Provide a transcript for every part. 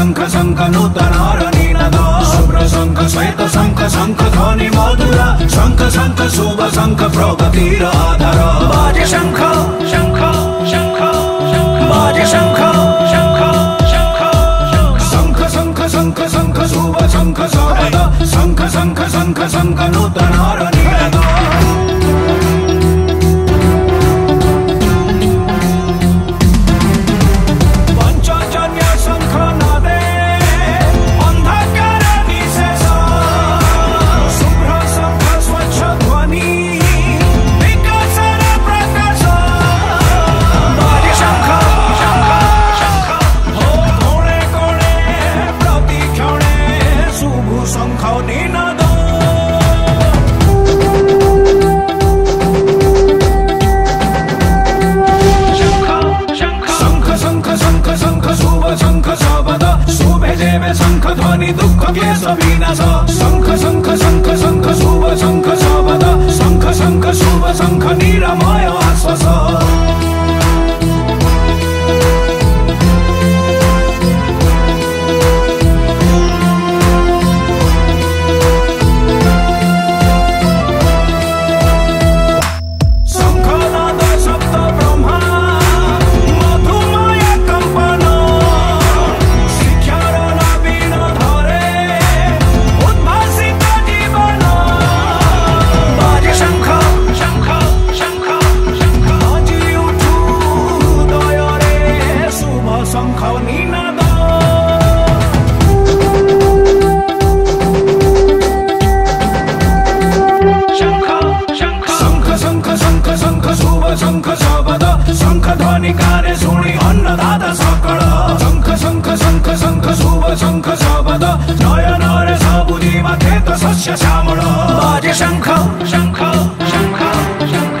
शंख शंख नूतनारनिनाद शुभ्र शंख श्वेत शंख शंख ध्वनि मधुर शंख शंख शुभ शंख प्रगतिर आधार बाजे शंख शंख शंख बाजे शंख शंख शंख शंख शंख शंख शुभ शंख सर्वदा शंख शंख शंख शंख नूतनारनिनाद शंख ध्वनि दुख क्लेश विनाश शंख शंख शंख शंख शुभ शंख सर्वदा शंख शंख शुभ शंख निरामय आश्वास शंख सर्वदा शंख ध्वनि काने शुणि अन्नदाता सकल शंख शंख शंख शंख शुभ शंख सर्वदा नयनरे सबुजिमा खेत शस्य श्यामल बाजे शंख शंख शंख शंख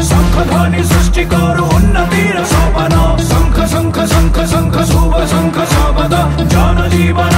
शंख ध्वनि सृष्टि करू उन्नतिर सोपान शंख शंख शंख शंख शुभ शंख सर्वदा जन जीवन